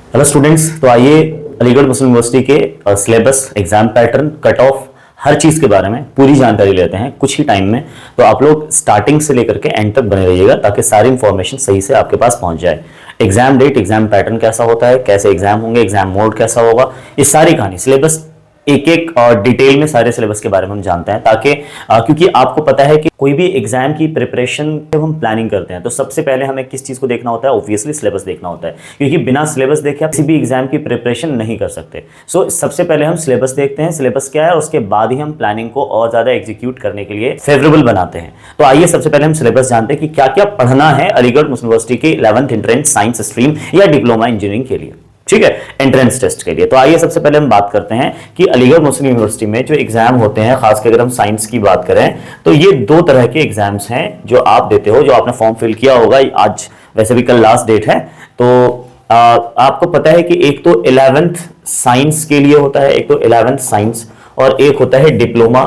Hello students, तो आइए Aligarh Muslim University के syllabus, exam pattern, cut off, हर चीज़ के बारे में पूरी जानकारी लेते हैं कुछ ही टाइम में। तो आप लोग स्टार्टिंग से लेकर के एंड तक बने रहिएगा ताकि सारी इंफॉर्मेशन सही से आपके पास पहुंच जाए। एग्जाम डेट, एग्जाम पैटर्न कैसा होता है, कैसे एग्जाम होंगे, एग्जाम मोड कैसा होगा, ये सारी कहानी सिलेबस एक एक डिटेल में सारे सिलेबस के बारे में हम जानते हैं ताकि क्योंकि आपको पता है कि कोई भी एग्जाम की प्रिपरेशन जब हम प्लानिंग करते हैं तो सबसे पहले हमें किस चीज़ को देखना होता है, ऑब्वियसली सिलेबस देखना होता है, क्योंकि बिना सिलेबस देखे आप किसी भी एग्जाम की प्रिपरेशन नहीं कर सकते। सो सबसे पहले हम सिलेबस देखते हैं, सिलेबस क्या है, उसके बाद ही हम प्लानिंग को और ज़्यादा एग्जीक्यूट करने के लिए फेवरेबल बनाते हैं। तो आइए सबसे पहले हम सिलेबस जानते हैं कि क्या क्या पढ़ना है अलीगढ़ मुस्लिम यूनिवर्सिटी के 11th एंट्रेंस साइंस स्ट्रीम या डिप्लोमा इंजीनियरिंग के लिए, ठीक है, एंट्रेंस टेस्ट के लिए। तो आइए सबसे पहले हम बात करते हैं कि अलीगढ़ मुस्लिम यूनिवर्सिटी में जो एग्जाम होते हैं, खासकर अगर हम साइंस की बात करें तो ये दो तरह के एग्जाम्स हैं जो आप देते हो, जो आपने फॉर्म फिल किया होगा। आज वैसे भी कल लास्ट डेट है, तो आपको पता है कि एक तो 11th साइंस के लिए होता है, एक तो 11th साइंस और एक होता है डिप्लोमा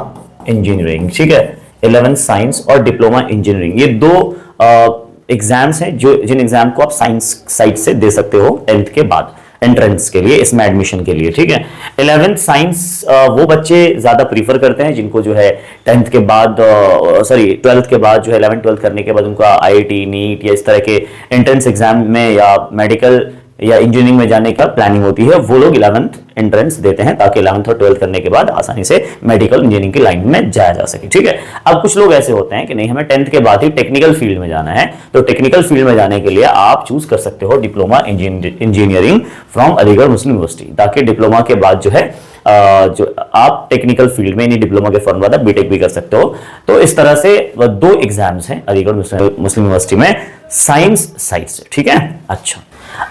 इंजीनियरिंग, ठीक है। 11th साइंस और डिप्लोमा इंजीनियरिंग, ये दो एग्जाम्स हैं जो जिन एग्जाम को आप साइंस साइड से दे सकते हो 10th के बाद एंट्रेंस के लिए, इसमें एडमिशन के लिए, ठीक है। 11th साइंस वो बच्चे ज्यादा प्रीफर करते हैं जिनको जो है 10th के बाद 12th के बाद जो है 11th 12th करने के बाद उनका आईआईटी, नीट या इस तरह के एंट्रेंस एग्जाम में या मेडिकल या इंजीनियरिंग में जाने का प्लानिंग होती है, वो लोग 11th एंट्रेंस देते हैं ताकि 11th और 12th करने के बाद आसानी से मेडिकल इंजीनियरिंग की लाइन में जाया जा सके, ठीक है। अब कुछ लोग ऐसे होते हैं कि नहीं, हमें 10th के बाद ही टेक्निकल फील्ड में जाना है, तो टेक्निकल फील्ड में जाने के लिए आप चूज कर सकते हो diploma engineering from Aligarh Muslim university, ताकि डिप्लोमा के बाद जो है जो आप टेक्निकल फील्ड में, डिप्लोमा के फॉर्म बाद बीटेक भी कर सकते हो। तो इस तरह से दो एग्जाम्स हैं अलीगढ़ मुस्लिम यूनिवर्सिटी में साइंस साइड से, ठीक है। अच्छा,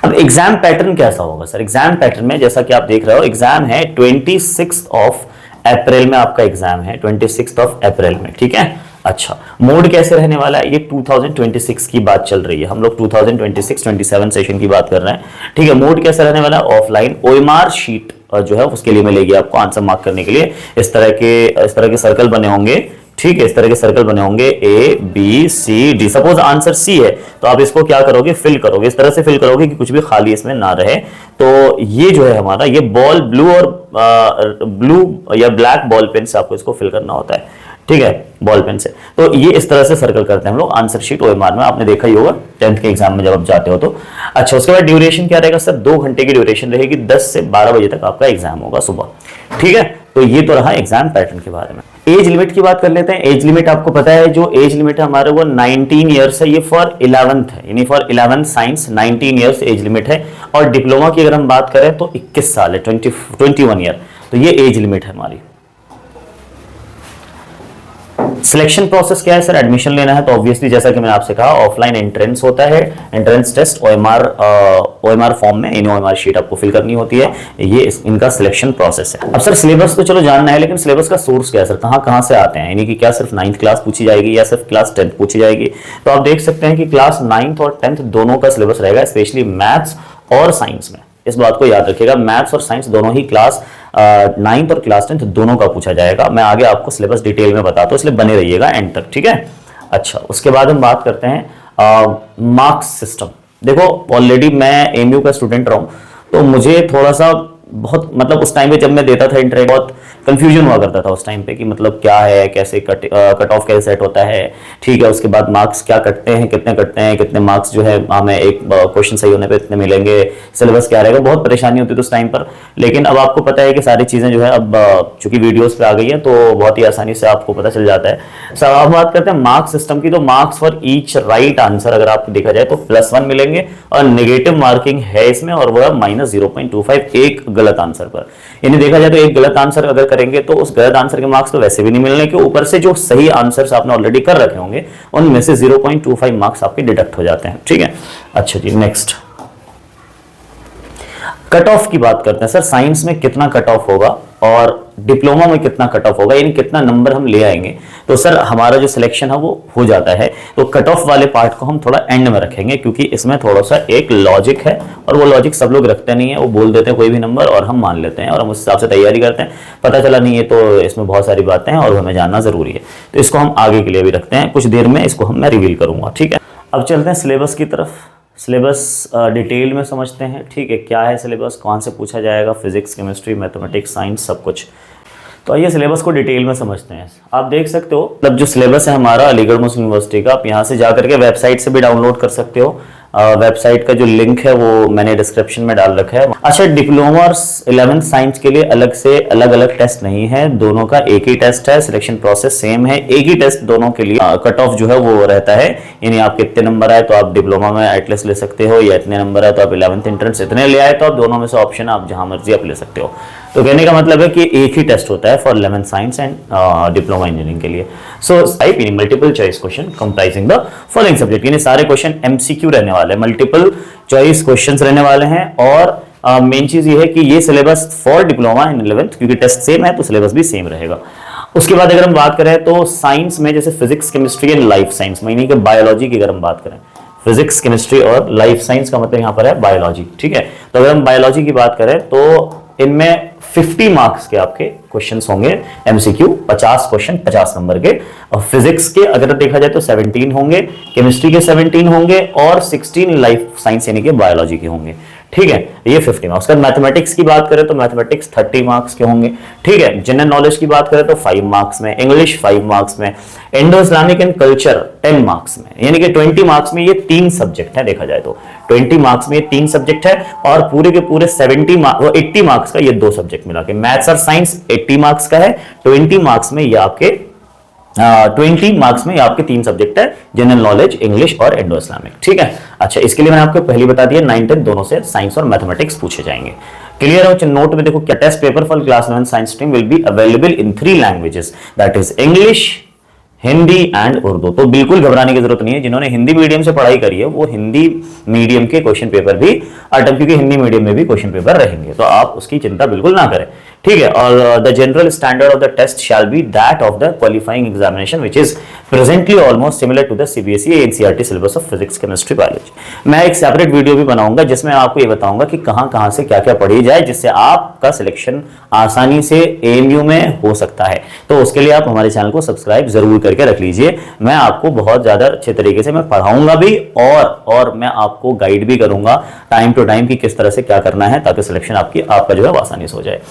अब एग्जाम पैटर्न कैसा होगा सर? एग्जाम पैटर्न में जैसा कि आप देख रहे हो, एग्जाम है 26 अप्रैल में, आपका एग्जाम है 26 अप्रैल में, ठीक है। अच्छा, मोड कैसे रहने वाला है? ये 2026 की बात चल रही है, हम लोग 2026-27 सेशन की बात कर रहे हैं, ठीक है। मोड कैसे रहने वाला है? ऑफलाइन। ओएमआर शीट जो है उसके लिए मिलेगी आपको आंसर मार्क करने के लिए। इस तरह के सर्कल बने होंगे, ठीक है, इस तरह के सर्कल बने होंगे A B C D. Suppose answer C है तो आप इसको क्या करोगे? फिल करोगे, इस तरह से फिल करोगे कि कुछ भी खाली इसमें ना रहे। तो ये जो है हमारा, ये बॉल ब्लू और ब्लू या ब्लैक बॉल पेन से आपको इसको फिल करना होता है, ठीक है, बॉल पेन से। तो ये इस तरह से सर्कल करते हैं हम लोग आंसर शीट ओएमआर में, आपने देखा ही होगा 10th के एग्जाम में जब आप जाते हो तो। अच्छा, उसके बाद ड्यूरेशन क्या रहेगा सर? 2 घंटे की ड्यूरेशन रहेगी, 10 से 12 बजे तक आपका एग्जाम होगा सुबह, ठीक है। तो ये तो रहा एग्जाम पैटर्न के बारे में। एज लिमिट की बात कर लेते हैं। एज लिमिट आपको पता है, जो एज लिमिट है हमारे वो 19 ईयर्स है, ये फॉर 11th है, यानी for 11th science 19 years age limit है। और डिप्लोमा की अगर हम बात करें तो 21 साल है, 21 ईयर, तो ये एज लिमिट है हमारी। सिलेक्शन प्रोसेस क्या है सर? एडमिशन लेना है तो ऑब्वियसली जैसा कि मैंने आपसे कहा, ऑफलाइन एंट्रेंस होता है, एंट्रेंस टेस्ट, ओएमआर फॉर्म में इन ओएमआर शीट आपको फिल करनी होती है, ये इनका सिलेक्शन प्रोसेस है। अब सर सिलेबस तो चलो जानना है, लेकिन सिलेबस का सोर्स क्या है सर? कहां से आते हैं, यानी कि क्या सिर्फ 9th क्लास पूछी जाएगी या सिर्फ क्लास 10th पूछी जाएगी? तो आप देख सकते हैं कि क्लास 9th और 10th दोनों का सिलेबस रहेगा, स्पेशली मैथ्स और साइंस में। इस बात को याद रखिएगा, मैथ्स और साइंस दोनों ही क्लास 9th और क्लास 10th दोनों का पूछा जाएगा। मैं आगे आपको सिलेबस डिटेल में बताता हूं, इसलिए बने रहिएगा एंड तक, ठीक है। अच्छा, उसके बाद हम बात करते हैं मार्क्स सिस्टम। देखो, ऑलरेडी मैं एमयू का स्टूडेंट रहा हूं, तो मुझे थोड़ा सा बहुत, मतलब उस टाइम पे जब मैं देता था इंटरेक्ट, बहुत कंफ्यूजन हुआ करता था उस टाइम पे कि मतलब क्या है, कैसे कट ऑफ कैसे सेट होता है, ठीक है। उसके बाद मार्क्स क्या कटते हैं, कितने मार्क्स जो है हमें एक क्वेश्चन सही होने पे इतने मिलेंगे, सिलेबस क्या रहेगा, बहुत परेशानी होती थी उस टाइम पर। लेकिन अब आपको पता है कि सारी चीज़ें जो है अब चूंकि वीडियोज़ पे आ गई है तो बहुत ही आसानी से आपको पता चल जाता है। सर अब बात करते हैं मार्क्स सिस्टम की, तो marks for each right answer अगर आपको देखा जाए तो +1 मिलेंगे, और नेगेटिव मार्किंग है इसमें, और वह -0.25 एक गलत आंसर पर। यानी देखा जाए तो एक गलत आंसर अगर करेंगे तो उस गलत आंसर के मार्क्स तो वैसे भी नहीं मिलने के, ऊपर से जो सही आंसर्स आपने ऑलरेडी कर रखे होंगे उनमें से 0.25 मार्क्स आपके डिडक्ट हो जाते हैं, ठीक है। अच्छा जी, नेक्स्ट कट ऑफ की बात करते हैं। सर साइंस में कितना कट ऑफ होगा और डिप्लोमा में कितना कट ऑफ होगा, यानी कितना नंबर हम ले आएंगे? तो सर हमारा जो सिलेक्शन है वो हो जाता है, तो कट ऑफ वाले पार्ट को हम थोड़ा एंड में रखेंगे, क्योंकि इसमें थोड़ा सा एक लॉजिक है, और वो लॉजिक सब लोग रखते नहीं है, वो बोल देते हैं कोई भी नंबर और हम मान लेते हैं और हम उस हिसाब से तैयारी करते हैं, पता चला नहीं है तो इसमें बहुत सारी बातें हैं और हमें जानना जरूरी है, तो इसको हम आगे के लिए भी रखते हैं। कुछ देर में इसको मैं रिवील करूंगा, ठीक है। अब चलते हैं सिलेबस की तरफ। सिलेबस डिटेल में समझते हैं, ठीक है, क्या है सिलेबस, कौन से पूछा जाएगा, फिजिक्स, केमिस्ट्री, मैथमेटिक्स, साइंस, सब कुछ। तो आइए सिलेबस को डिटेल में समझते हैं। आप देख सकते हो मतलब जो सिलेबस है हमारा अलीगढ़ मुस्लिम यूनिवर्सिटी का, आप यहाँ से जाकर के वेबसाइट से भी डाउनलोड कर सकते हो। वेबसाइट का जो लिंक है वो मैंने डिस्क्रिप्शन में डाल रखा है। अच्छा, डिप्लोमा और 11th साइंस के लिए अलग से अलग अलग टेस्ट नहीं है, दोनों का एक ही टेस्ट है, सिलेक्शन प्रोसेस सेम है, एक ही टेस्ट दोनों के लिए। कट ऑफ जो है वो रहता है, यानी आपके इतने नंबर आए तो आप डिप्लोमा में एटलेस ले सकते हो, या इतने नंबर आए तो आप 11th एंट्रेंस इतने ले आए तो आप दोनों में से ऑप्शन आप जहां मर्जी आप ले सकते हो। तो कहने का मतलब है कि एक ही टेस्ट होता है for 11th science and diploma engineering के लिए। सो टाइप यानी multiple choice question comprising the following subject, यानी सारे क्वेश्चन एमसीक्यू रहने वाले हैं, मल्टीपल चॉइस क्वेश्चंस रहने वाले हैं। और मेन चीज ये है कि ये syllabus for diploma in 11th, क्योंकि टेस्ट सेम है तो सिलेबस भी सेम रहेगा। उसके बाद अगर हम बात करें तो साइंस में जैसे physics, chemistry and life science, यानी कि बायोलॉजी की अगर हम बात करें, फिजिक्स, केमिस्ट्री और लाइफ साइंस का मतलब यहाँ पर है बायोलॉजी, ठीक है। तो अगर हम बायोलॉजी की बात करें तो इनमें 50 मार्क्स के आपके क्वेश्चंस होंगे एमसीक्यू, 50 क्वेश्चन 50 नंबर के। और फिजिक्स के अगर देखा जाए तो 17 होंगे, केमिस्ट्री के 17 होंगे और 16 लाइफ साइंस यानी कि बायोलॉजी के होंगे, ठीक है, ये 50 मार्क्स का। मैथमेटिक्स की बात करें तो मैथमेटिक्स 30 मार्क्स के होंगे, ठीक है। जनरल नॉलेज की बात करें तो 5 मार्क्स में, इंग्लिश 5 मार्क्स में, Indo Islamic and culture 10 marks में, यानी कि 20 मार्क्स में ये 3 सब्जेक्ट है। देखा जाए तो 20 मार्क्स में ये 3 सब्जेक्ट है, और पूरे के पूरे 80 मार्क्स का ये 2 सब्जेक्ट मिला के, मैथ्स और साइंस 80 मार्क्स का है, 20 मार्क्स में ये आपके 20 मार्क्स में आपके 3 सब्जेक्ट है, जनरल नॉलेज, इंग्लिश और इंडो इस्लामिक, ठीक है। अच्छा, इसके लिए मैंने आपको पहले बता दिया 9th 10th दोनों से साइंस और मैथमेटिक्स पूछे जाएंगे। क्लियर है? नोट में देखो क्या, test paper for class 11 science stream will be available in 3 languages, that is English, Hindi and Urdu. तो बिल्कुल घबराने की जरूरत नहीं है, जिन्होंने हिंदी मीडियम से पढ़ाई करी है वो हिंदी मीडियम के क्वेश्चन पेपर भी अटेम्प्ट, क्योंकि हिंदी मीडियम में भी क्वेश्चन पेपर रहेंगे, तो आप उसकी चिंता बिल्कुल ना करें, ठीक है। और the general standard of the test shall be that of the qualifying examination which is presently almost similar to the CBSE NCERT syllabus of physics, chemistry, biology. मैं एक सेपरेट वीडियो भी बनाऊंगा जिसमें आपको ये बताऊंगा कि कहां से क्या-क्या पढ़ी जाए जिससे आपका सिलेक्शन आसानी से एएमयू में हो सकता है। तो उसके लिए आप हमारे चैनल को सब्सक्राइब जरूर करके रख लीजिए। मैं आपको बहुत ज्यादा अच्छे तरीके से मैं पढ़ाऊंगा भी, और मैं आपको गाइड भी करूंगा टाइम टू टाइम कि किस तरह से क्या करना है ताकि सिलेक्शन आपका जो है आसानी से हो जाए।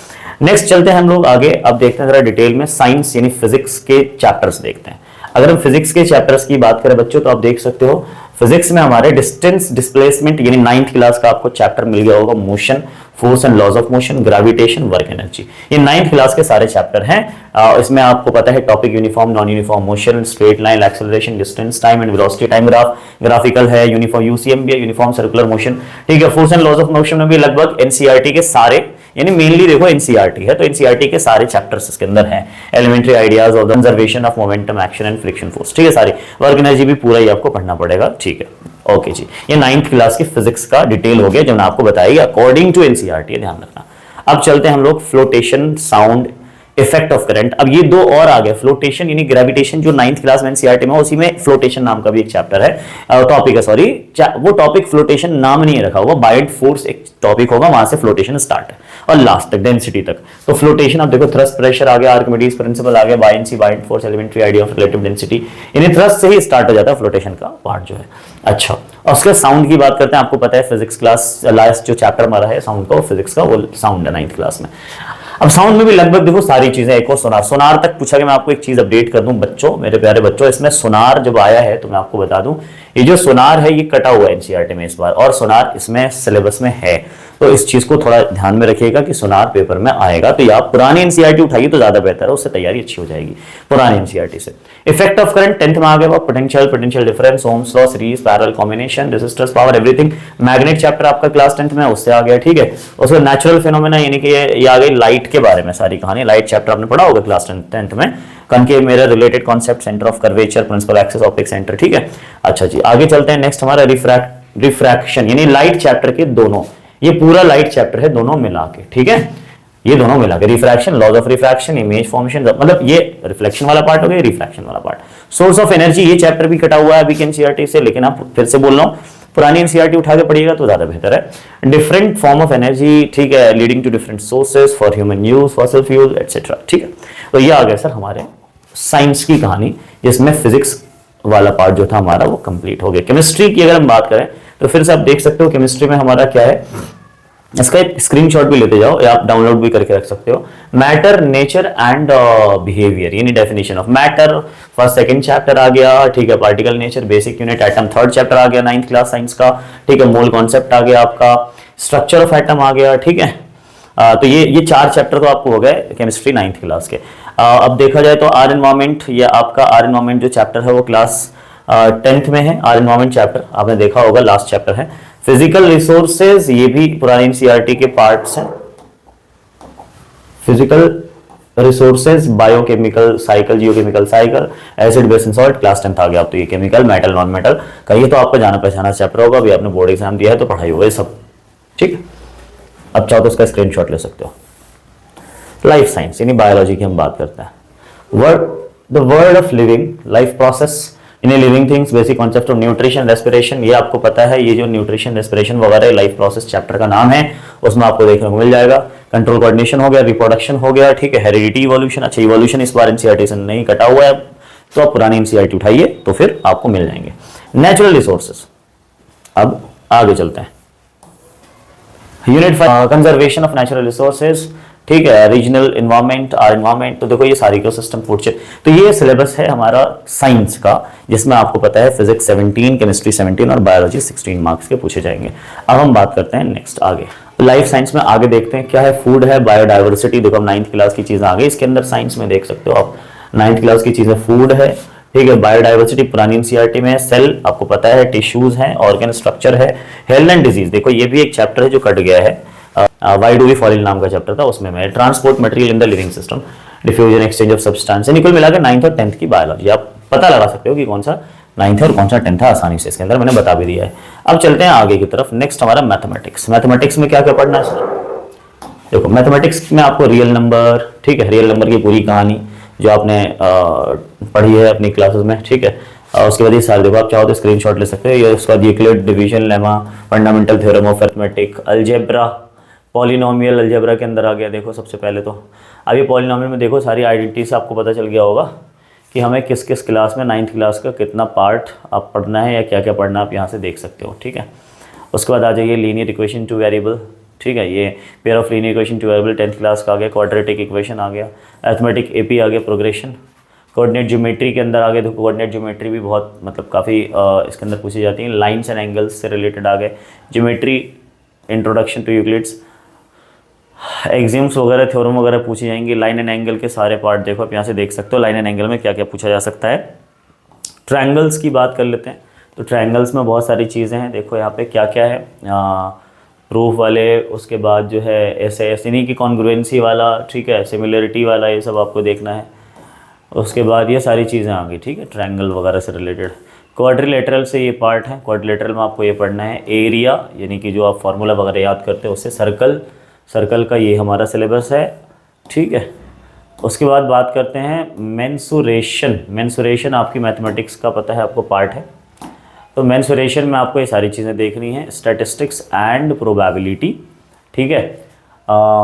नेक्स्ट चलते हैं हम लोग आगे। अब देखते हैं जरा डिटेल में साइंस यानी फिजिक्स के चैप्टर्स देखते हैं। अगर हम फिजिक्स के चैप्टर्स की बात करें बच्चों, तो आप देख सकते हो फिजिक्स में हमारे डिस्टेंस डिस्प्लेसमेंट यानी 9th क्लास का आपको चैप्टर मिल गया होगा, motion, force and laws of motion, gravitation, work energy. ये 9th क्लास के सारे चैप्टर हैं। इसमें आपको पता है topic uniform, non uniform motion, straight line, acceleration, distance, time and velocity, time graph, graphical है, यूनिफॉर्म यूसीएम भी है, यूनिफॉर्म सर्कुलर मोशन, ठीक है। Force and laws of motion में भी लगभग एनसीईआरटी के सारे, यानी मेनली देखो एनसीईआरटी है तो एनसीईआरटी के सारे चैप्टर्स इसके अंदर हैं। Elementary ideas of the conservation of momentum, action and friction force, ठीक है, सारी। वर्क एनर्जी भी पूरा ही आपको पढ़ना पड़ेगा, ठीक है। ओके जी, ये 9th क्लास की फिजिक्स का डिटेल हो गया जो मैं आपको बताई अकॉर्डिंग टू एनसीईआरटी, ध्यान रखना। अब चलते हैं हम लोग flotation, sound, effect of current. अब ये 2 और आ गए, फ्लोटेशन यानी ग्रेविटेशन जो 9th क्लास में एनसीईआरटी में, उसी में फ्लोटेशन नाम का भी एक चैप्टर है, टॉपिक है, सॉरी वो टॉपिक फ्लोटेशन नाम नहीं रखा हुआ, बायड फोर्स एक टॉपिक होगा, वहां से फ्लोटेशन स्टार्ट है और लास्ट तक डेंसिटी तक। तो फ्लोटेशन आप देखो, थ्रस्ट प्रेशर आ गया, आर्किमिडीज प्रिंसिपल आ गया, buoyancy, buoyant force, elementary idea of relative density, यानी थ्रस्ट से ही स्टार्ट हो जाता है फ्लोटेशन का पार्ट जो है। अच्छा, और उसके साउंड की बात करते हैं। आपको पता है फिजिक्स क्लास लास्ट जो चैप्टर हमारा है साउंड का, फिजिक्स का, वो साउंड है 9th क्लास में। अब साउंड में भी लगभग देखो सारी चीजें, एक और सोनार तक पूछा कि मैं आपको एक चीज अपडेट कर दूं बच्चों, मेरे प्यारे बच्चों, इसमें सोनार जब आया है तो मैं आपको बता दूं, ये जो सोनार है ये कटा हुआ है एनसीईआरटी में इस बार, और सोनार इसमें सिलेबस में है, तो इस चीज को थोड़ा ध्यान में रखिएगा कि सोनार पेपर में आएगा। तो आप पुरानी एनसीईआरटी उठाइए तो ज्यादा बेहतर है, उससे तैयारी अच्छी हो जाएगी पुरानी एनसीईआरटी से। इफेक्ट ऑफ करंट 10th में आ गया, potential difference, Ohm's law, series, parallel combination, resistance, power, everything. Magnet chapter आपका क्लास 10th में उससे आ गया, ठीक है। उसके नेचुरल फिनोमेना यानी कि ये आ गई लाइट के बारे में सारी कहानी, लाइट चैप्टर आपने पढ़ा होगा क्लास 10th में, concave mirror, related concept, centre of curvature, principal axis, optic centre, ठीक है। अच्छा जी, आगे चलते हैं। नेक्स्ट हमारा रिफ्रैक्शन यानी लाइट चैप्टर के दोनों, ये पूरा लाइट चैप्टर है दोनों मिला के, ठीक है, ये दोनों मिला के, refraction, laws of refraction, image formation, मतलब ये रिफ्लेक्शन वाला पार्ट हो गया, रिफ्रैक्शन वाला पार्ट। सोर्स ऑफ एनर्जी ये चैप्टर भी कटा हुआ है अभी के एनसीईआरटी से, लेकिन आप फिर से बोल रहा हूं पुरानी एनसीईआरटी उठा के पढ़िएगा तो ज्यादा बेहतर है। डिफरेंट फॉर्म ऑफ एनर्जी, ठीक है, leading to different sources for human use, fossil fuel etcetera, ठीक है। तो ये आ गया सर हमारे साइंस की कहानी, जिसमें फिजिक्स वाला पार्ट जो था हमारा वो कंप्लीट हो गया। केमिस्ट्री की अगर हम बात करें तो फिर से आप देख सकते हो केमिस्ट्री में हमारा क्या है, इसका एक स्क्रीनशॉट भी लेते जाओ या आप डाउनलोड भी करके रख सकते हो। मैटर, नेचर एंड बिहेवियर, यानी definition of matter first second chapter आ गया, ठीक है। Particle nature basic unit atom third chapter आ गया 9th क्लास साइंस का, ठीक है। मोल कॉन्सेप्ट आ गया आपका, स्ट्रक्चर ऑफ एटम आ गया, ठीक है। तो ये 4 चैप्टर तो आपको हो गए केमिस्ट्री 9th क्लास के। अब देखा जाए तो आर एनवायरमेंट, ये आपका आर एनवायरमेंट जो चैप्टर है वो क्लास 10th में है। आर एनवायरमेंट चैप्टर आपने देखा होगा, लास्ट चैप्टर है। फिजिकल रिसोर्सेज, ये भी पुरानी एनसीईआरटी के पार्ट्स हैं। Physical resources, biochemical cycle, geochemical cycle, acid base and salt, class 10th आ गया। अब तो ये केमिकल, मेटल, नॉन मेटल का ये तो आपको जाना पहचाना चैप्टर होगा, अभी आपने बोर्ड एग्जाम दिया है तो पढ़ाई होगा ये सब, ठीक। अब चाहो तो उसका स्क्रीनशॉट ले सकते हो। लाइफ साइंस यानी बायोलॉजी की हम बात करते हैं। The world of living, life process in living things, basic concept of nutrition, respiration, ये आपको पता है। ये जो न्यूट्रिशन, रेस्पिरेशन वगैरह लाइफ प्रोसेस चैप्टर का नाम है, उसमें आपको देखने को मिल जाएगा। कंट्रोल कोऑर्डिनेशन हो गया, रिप्रोडक्शन हो गया, ठीक है। हेरिडिटी, इवोल्यूशन, अच्छा इवोल्यूशन इस बार एनसीईआरटी से नहीं कटा हुआ है, तो आप पुरानी एनसीईआरटी उठाइए तो फिर आपको मिल जाएंगे। नेचुरल रिसोर्सेज, अब आगे चलते हैं। Unit 5 conservation of natural resources, ठीक है। रीजनल एनवायरनमेंट, आर एनवायरनमेंट, तो देखो ये सारी इकोसिस्टम फूड चेन, तो ये सिलेबस है हमारा साइंस का, जिसमें आपको पता है फिजिक्स 17, केमिस्ट्री 17 और बायोलॉजी 16 मार्क्स के पूछे जाएंगे। अब हम बात करते हैं नेक्स्ट आगे लाइफ साइंस में, आगे देखते हैं क्या है। फूड है, बायोडाइवर्सिटी, देखो 9th क्लास की चीजें आ गई इसके अंदर, साइंस में देख सकते हो आप 9th क्लास की चीजें। फूड है, ठीक है। बायोडाइवर्सिटी पुरानी एनसीईआरटी में है। सेल आपको पता है, टिश्यूज हैं, ऑर्गन स्ट्रक्चर है। हेल्थ एंड डिजीज, देखो ये भी एक चैप्टर है जो कट गया है, why do we fall in नाम का चैप्टर था, उसमें मैं transport material in the living system, diffusion, exchange of substance, यानी कुल मिलाकर 9th और 10th की बायोलॉजी। आप पता लगा सकते हो कि कौन सा 9th है और कौन सा 10th है आसानी से, इसके अंदर मैंने बता भी दिया है। अब चलते हैं आगे की तरफ। नेक्स्ट हमारा मैथमेटिक्स। मैथमेटिक्स में क्या क्या पढ़ना है सर? देखो मैथमेटिक्स में आपको रियल नंबर, ठीक है, रियल नंबर की पूरी कहानी जो आपने पढ़ी है अपनी क्लासेस में, ठीक है। उसके बाद ये सारे देखो, आप चाहो तो स्क्रीनशॉट ले सकते हो। ये उसके बाद Euclid, division, lemma, fundamental theorem of arithmetic, algebra, polynomial algebra के अंदर आ गया। देखो सबसे पहले तो अब ये पॉलिनोमियल में देखो सारी आइडेंटिटी से आपको पता चल गया होगा कि हमें किस किस क्लास में 9th क्लास का कितना पार्ट आप पढ़ना है या क्या क्या पढ़ना आप यहाँ से देख सकते हो, ठीक है। उसके बाद आ जाइए लीनियर इक्वेशन टू वेरिएबल, ठीक है। ये pair of linear equation two variable 10th class का आ गया। क्वाड्रेटिक इक्वेशन आ गया। अरिथमेटिक एपी आ गया। प्रोग्रेशन, कोऑर्डिनेट ज्योमेट्री के अंदर आ गए। देखो कोऑर्डिनेट ज्योमेट्री भी बहुत मतलब काफ़ी इसके अंदर पूछी जाती है। लाइन्स एंड एंगल्स से रिलेटेड आ गए। Geometry, introduction to Euclid's, axioms वगैरह, थ्योरम वगैरह पूछी जाएंगी। लाइन एंड एंगल के सारे पार्ट देखो आप यहाँ से देख सकते हो, लाइन एंड एंगल में क्या क्या पूछा जा सकता है। ट्रायंगल्स की बात कर लेते हैं, तो ट्रायंगल्स में बहुत सारी चीज़ें हैं। देखो यहाँ पे क्या क्या है, प्रूफ वाले, उसके बाद जो है ऐसे इन्हीं की कॉन्ग्रुएंसी वाला, ठीक है, सिमिलरिटी वाला, ये सब आपको देखना है। उसके बाद ये सारी चीज़ें आ गई, ठीक है, ट्रायंगल वगैरह से रिलेटेड। क्वाड्रिलेटरल से ये पार्ट है। क्वाड्रिलेटरल में आपको ये पढ़ना है। एरिया यानी कि जो आप फार्मूला वगैरह याद करते हो उससे। सर्कल, सर्कल का ये हमारा सिलेबस है, ठीक है। उसके बाद बात करते हैं मेंसुरेशन। मेंसुरेशन आपकी मैथमेटिक्स का पता है आपको पार्ट है, तो मेंसुरेशन में आपको ये सारी चीज़ें देखनी है। स्टैटिस्टिक्स एंड प्रोबेबिलिटी, ठीक है।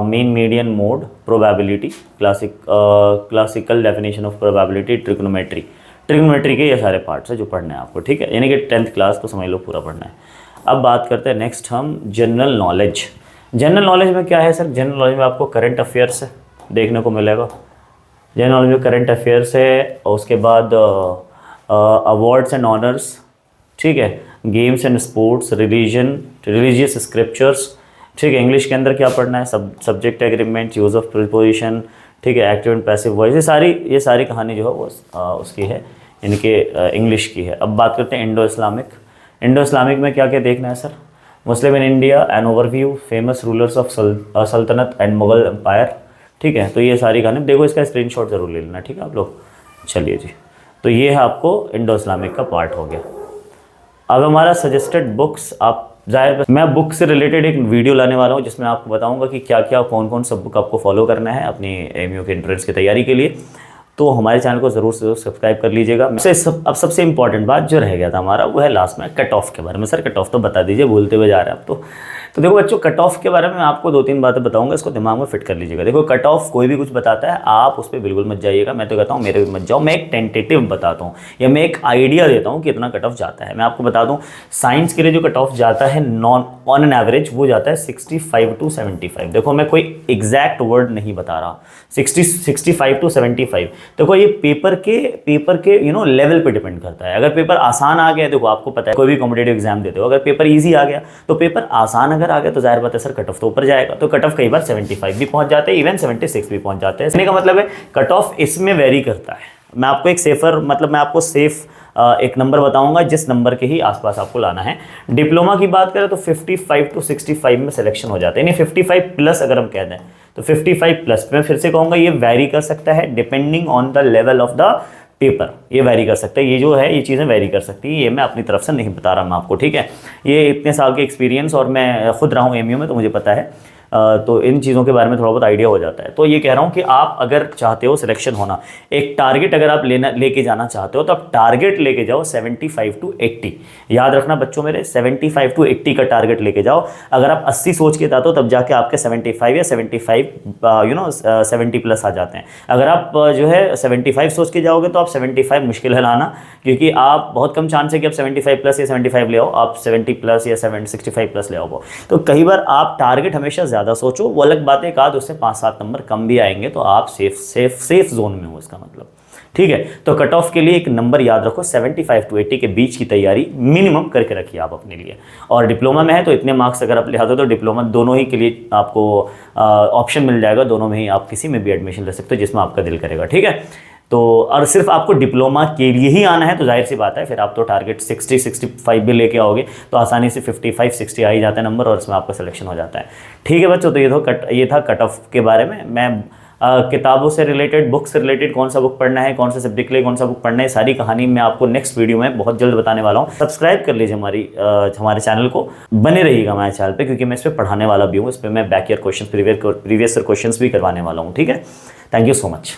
Mean, median, mode, probability, classical definition of probability, trigonometry. Trigonometry के ये सारे पार्ट्स हैं जो पढ़ने हैं आपको, ठीक है, यानी कि 10th क्लास को समझ लो पूरा पढ़ना है। अब बात करते हैं नेक्स्ट हम जनरल नॉलेज। जनरल नॉलेज में क्या है सर? जनरल नॉलेज में आपको करंट अफेयर्स देखने को मिलेगा। जनरल नॉलेज में करंट अफेयर्स है, और उसके बाद अवार्ड्स एंड ऑनर्स, ठीक है, games and sports, religion, religious scriptures, ठीक है। इंग्लिश के अंदर क्या पढ़ना है? Subject agreement, use of preposition, ठीक है, एक्टिव एंड पैसिव वॉइस, ये सारी कहानी जो है वो उसकी है, यानी कि इंग्लिश की है। अब बात करते हैं इंडो इस्लामिक। इंडो इस्लामिक में क्या क्या देखना है sir? Muslim in India, an overview, famous rulers of सल्तनत एंड मुगल एम्पायर, ठीक है। तो ये सारी कहानी देखो, इसका स्क्रीनशॉट जरूर ले लेना, ठीक है आप लोग। चलिए जी, तो ये है आपको इंडो इस्लामिक का पार्ट हो गया। अब हमारा सजेस्टेड बुक्स, आप जाहिर मैं बुक से रिलेटेड एक वीडियो लाने वाला हूँ जिसमें आपको बताऊंगा कि क्या क्या कौन कौन सा बुक आपको फॉलो करना है अपनी एमयू के एंट्रेंस की तैयारी के लिए। तो हमारे चैनल को ज़रूर से सब्सक्राइब कर लीजिएगा। अब सबसे इंपॉर्टेंट बात जो रह गया था हमारा वो है लास्ट में कट ऑफ के बारे में। सर कट ऑफ तो बता दीजिए, भूलते हुए जा रहे हैं आप तो। तो देखो बच्चों, कट ऑफ के बारे में मैं आपको 2-3 बातें बताऊंगा, इसको दिमाग में फिट कर लीजिएगा। देखो, कट ऑफ कोई भी कुछ बताता है, आप उस पर बिल्कुल मत जाइएगा। मैं तो कहता हूँ मेरे भी मत जाओ। मैं एक टेंटेटिव बताता हूँ या मैं एक आइडिया देता हूँ कि इतना कट ऑफ जाता है। मैं आपको बता दूँ, साइंस के लिए जो कट ऑफ जाता है ऑन एन एवरेज, वो जाता है 65 to 75। देखो, मैं कोई एग्जैक्ट वर्ड नहीं बता रहा, 65 to 75। देखो, ये पेपर के लेवल पे डिपेंड करता है। अगर पेपर आसान आ गया, देखो आपको पता है कोई भी कॉम्पिटेटिव एग्जाम देते हो, अगर पेपर ईजी आ गया तो पेपर आसान अगर आ गया तो जाहिर बात है सर कट ऑफ तो ऊपर जाएगा। तो कट ऑफ कई बार 75 भी पहुंच जाते हैं, इवन 76 भी पहुंच जाते हैं। इसने का मतलब है कट ऑफ इसमें वेरी करता है। मैं आपको एक मैं आपको सेफ एक नंबर बताऊंगा, जिस नंबर के ही आसपास आपको लाना है। डिप्लोमा की बात करें तो 55 to 65 में सिलेक्शन हो जाता है, यानी 55 प्लस अगर हम कह दें तो 55 प्लस। मैं फिर से कहूंगा, ये वैरी कर सकता है depending on the level of the paper, ये वैरी कर सकता है। ये जो है, ये चीज़ें वैरी कर सकती है, ये मैं अपनी तरफ से नहीं बता रहा मैं आपको, ठीक है। ये इतने साल के एक्सपीरियंस, और मैं खुद रहा हूँ एमयू में, तो मुझे पता है। तो इन चीज़ों के बारे में थोड़ा बहुत आइडिया हो जाता है। तो ये कह रहा हूँ कि आप अगर चाहते हो सिलेक्शन होना, एक टारगेट अगर आप लेके जाना चाहते हो, तो आप टारगेट लेके जाओ 75 to 80। याद रखना बच्चों मेरे, 75 to 80 का टारगेट लेके जाओ। अगर आप 80 सोच के जाते हो तब जाके आपके 75 या 70 प्लस आ जाते हैं। अगर आप जो है 75 सोच के जाओगे तो आप 75 मुश्किल है लाना, क्योंकि आप बहुत कम चांस है कि आप 75 प्लस या 75 ले आओ, आप 70 प्लस या 65 प्लस ले आओ। तो कई बार आप टारगेट हमेशा ज़्यादा सोचो, वो अलग बात है, एक आध उससे 5-7 नंबर कम भी आएंगे तो आप सेफ जोन में हो, इसका मतलब, ठीक है। तो कट ऑफ के लिए एक नंबर याद रखो, 75 to 80 के बीच की तैयारी मिनिमम करके रखिए आप अपने लिए। और डिप्लोमा में है तो इतने मार्क्स अगर आप ले आते हो तो डिप्लोमा दोनों ही के लिए आपको ऑप्शन मिल जाएगा, दोनों में ही आप किसी में भी एडमिशन ले सकते हो जिसमें आपका दिल करेगा, ठीक है। तो और सिर्फ आपको डिप्लोमा के लिए ही आना है तो जाहिर सी बात है फिर आप तो टारगेट 60-65 भी लेके आओगे तो आसानी से 55-60 आ ही जाते हैं नंबर, और इसमें आपका सिलेक्शन हो जाता है, ठीक है बच्चों। तो ये था कट ऑफ के बारे में। मैं किताबों से रिलेटेड, बुक से रिलेटेड, कौन सा बुक पढ़ना है, कौन सा सब्जेक्ट के लिए कौन सा बुक पढ़ना है, सारी कहानी मैं आपको नेक्स्ट वीडियो में बहुत जल्द बताने वाला हूँ। सब्सक्राइब कर लीजिए हमारे चैनल को, बने रहिएगा हमारे चैनल पे, क्योंकि मैं इस पर पढ़ाने वाला भी हूँ। इस पर मैं back year question, previous year question भी करवाने वाला हूँ, ठीक है। Thank you so much.